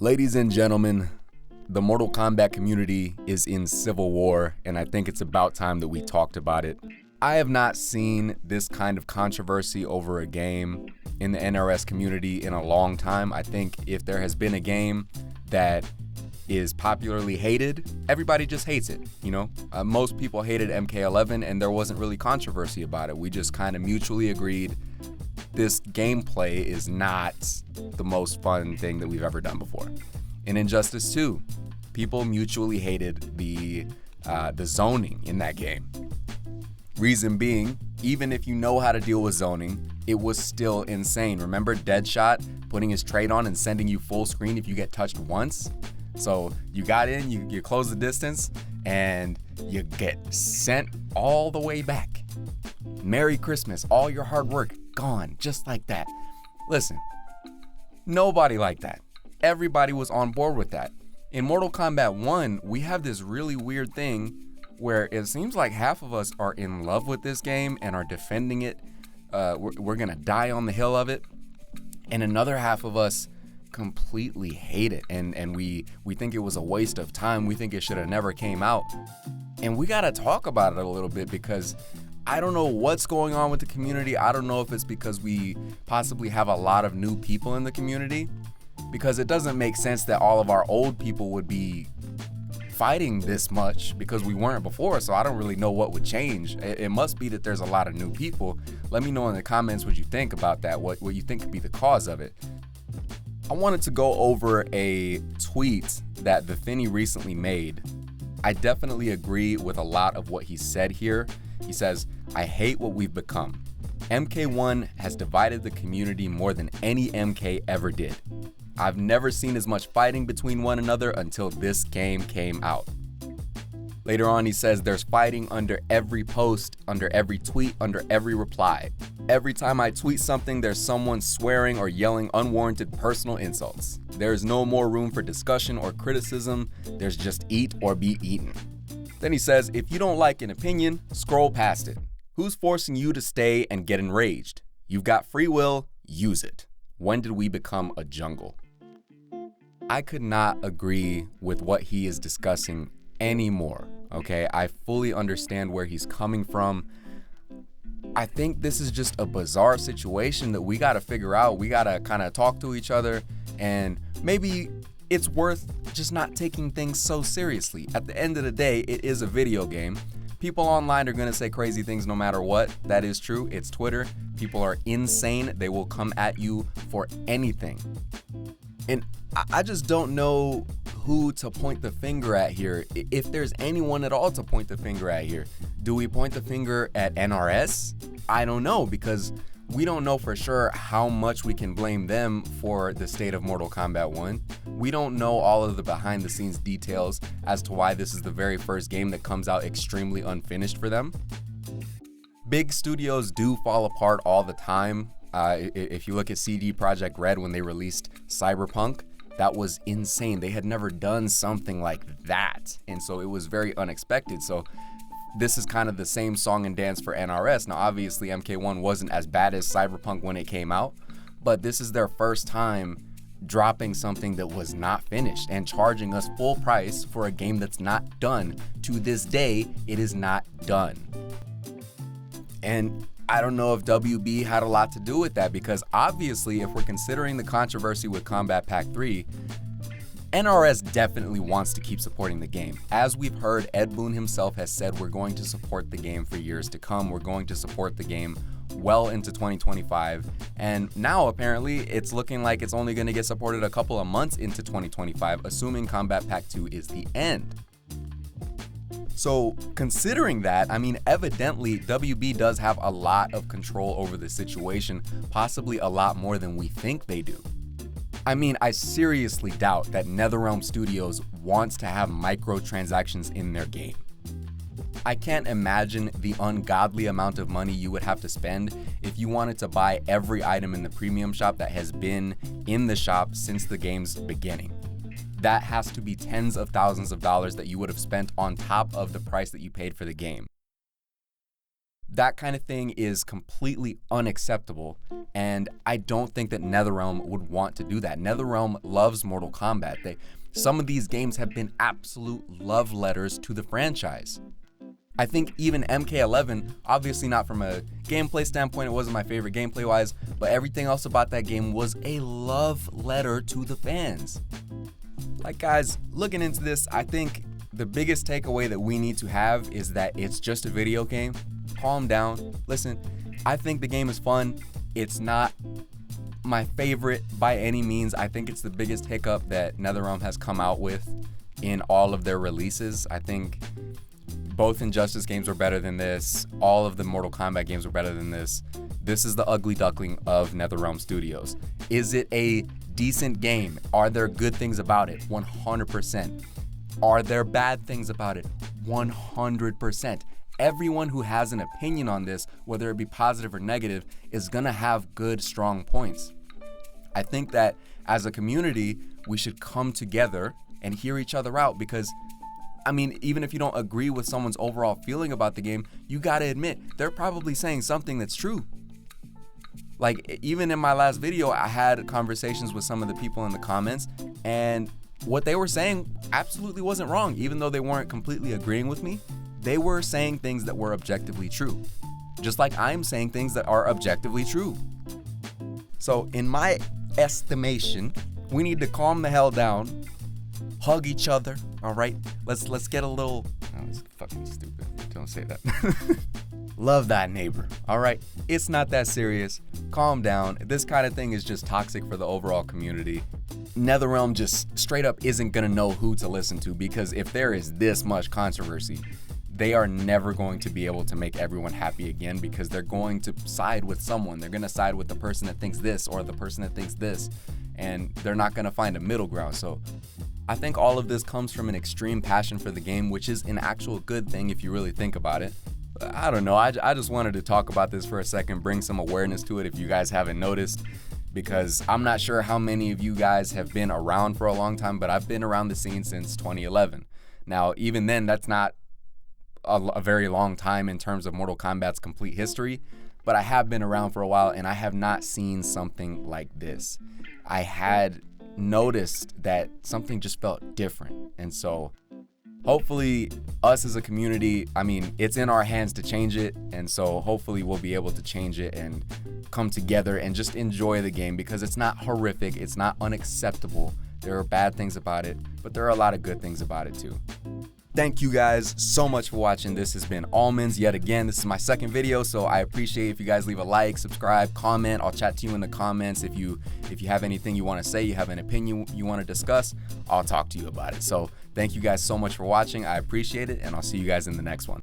Ladies and gentlemen, the Mortal Kombat community is in civil war, and I think it's about time that we talked about it. I have not seen this kind of controversy over a game in the NRS community in a long time. I think if there has been a game that is popularly hated, everybody just hates it, you know? Most people hated MK11, and there wasn't really controversy about it. We just kind of mutually agreed this gameplay is not the most fun thing that we've ever done before. In Injustice 2, people mutually hated the zoning in that game. Reason being, even if you know how to deal with zoning, it was still insane. Remember Deadshot putting his trade on and sending you full screen if you get touched once? So you got in, you close the distance, and you get sent all the way back. Merry Christmas, all your hard work gone, just like that. Listen, nobody liked that. Everybody was on board with that. In Mortal Kombat 1, we have this really weird thing where it seems like half of us are in love with this game and are defending it. We're gonna die on the hill of it. And another half of us completely hate it. And we think it was a waste of time. We think it should have never came out. And we gotta talk about it a little bit because I don't know what's going on with the community. I don't know if it's because we possibly have a lot of new people in the community, because it doesn't make sense that all of our old people would be fighting this much because we weren't before. So I don't really know what would change. It must be that there's a lot of new people. Let me know in the comments what you think about that, what you think could be the cause of it. I wanted to go over a tweet that the Finny recently made. I definitely agree with a lot of what he said here. He says, "I hate what we've become. MK1 has divided the community more than any MK ever did. I've never seen as much fighting between one another until this game came out." Later on, he says there's fighting under every post, under every tweet, under every reply. Every time I tweet something, there's someone swearing or yelling unwarranted personal insults. There's no more room for discussion or criticism. There's just eat or be eaten. Then he says, if you don't like an opinion, scroll past it. Who's forcing you to stay and get enraged? You've got free will, use it. When did we become a jungle? I could not agree with what he is discussing anymore, okay? I fully understand where he's coming from. I think this is just a bizarre situation that we gotta figure out. We gotta kind of talk to each other, and maybe it's worth just not taking things so seriously. At the end of the day, it is a video game. People online are gonna say crazy things no matter what. That is true. It's Twitter. People are insane. They will come at you for anything. And I just don't know who to point the finger at here. If there's anyone at all to point the finger at here. Do we point the finger at NRS? I don't know, because we don't know for sure how much we can blame them for the state of Mortal Kombat 1. We don't know all of the behind the scenes details as to why this is the very first game that comes out extremely unfinished for them. Big studios do fall apart all the time. If you look at CD Projekt Red when they released Cyberpunk, that was insane. They had never done something like that. And so it was very unexpected. So this is kind of the same song and dance for NRS. Now, obviously, MK1 wasn't as bad as Cyberpunk when it came out, but this is their first time dropping something that was not finished and charging us full price for a game that's not done. To this day, it is not done. And I don't know if WB had a lot to do with that, because obviously, if we're considering the controversy with Kombat Pack 3, NRS definitely wants to keep supporting the game. As we've heard, Ed Boon himself has said we're going to support the game for years to come. We're going to support the game well into 2025. And now apparently it's looking like it's only going to get supported a couple of months into 2025, assuming Kombat Pack 2 is the end. So considering that, I mean, evidently WB does have a lot of control over the situation, possibly a lot more than we think they do. I mean, I seriously doubt that NetherRealm Studios wants to have microtransactions in their game. I can't imagine the ungodly amount of money you would have to spend if you wanted to buy every item in the premium shop that has been in the shop since the game's beginning. That has to be tens of thousands of dollars that you would have spent on top of the price that you paid for the game. That kind of thing is completely unacceptable, and I don't think that NetherRealm would want to do that. NetherRealm loves Mortal Kombat. Some of these games have been absolute love letters to the franchise. I think even MK11, obviously not from a gameplay standpoint, it wasn't my favorite gameplay-wise, but everything else about that game was a love letter to the fans. Like, guys, looking into this, I think the biggest takeaway that we need to have is that it's just a video game. Calm down. Listen, I think the game is fun. It's not my favorite by any means. I think it's the biggest hiccup that NetherRealm has come out with in all of their releases. I think both Injustice games were better than this. All of the Mortal Kombat games were better than this. This is the ugly duckling of NetherRealm Studios. Is it a decent game? Are there good things about it? 100%. Are there bad things about it? 100%. Everyone who has an opinion on this, whether it be positive or negative, is gonna have good, strong points. I think that as a community, we should come together and hear each other out, because I mean, even if you don't agree with someone's overall feeling about the game, you gotta admit, they're probably saying something that's true. Like, even in my last video, I had conversations with some of the people in the comments, and what they were saying absolutely wasn't wrong. Even though they weren't completely agreeing with me, they were saying things that were objectively true. Just like I'm saying things that are objectively true. So in my estimation, we need to calm the hell down, hug each other, all right? Let's get a little, oh, that's fucking stupid. Don't say that. Love that neighbor, all right? It's not that serious. Calm down. This kind of thing is just toxic for the overall community. NetherRealm just straight up isn't gonna know who to listen to, because if there is this much controversy, they are never going to be able to make everyone happy again, because they're going to side with someone. They're gonna side with the person that thinks this or the person that thinks this, and they're not gonna find a middle ground. So I think all of this comes from an extreme passion for the game, which is an actual good thing if you really think about it. I don't know, I just wanted to talk about this for a second, bring some awareness to it if you guys haven't noticed, because I'm not sure how many of you guys have been around for a long time, but I've been around the scene since 2011. Now, even then, that's not a very long time in terms of Mortal Kombat's complete history, but I have been around for a while, and I have not seen something like this. I had noticed that something just felt different, and so hopefully us as a community, I mean, it's in our hands to change it, and so hopefully we'll be able to change it and come together and just enjoy the game, because it's not horrific, it's not unacceptable. There are bad things about it, but there are a lot of good things about it too. Thank you guys so much for watching. This has been Almonds yet again. This is my second video, so I appreciate if you guys leave a like, subscribe, comment. I'll chat to you in the comments. If you have anything you want to say, you have an opinion you want to discuss, I'll talk to you about it. So thank you guys so much for watching. I appreciate it, and I'll see you guys in the next one.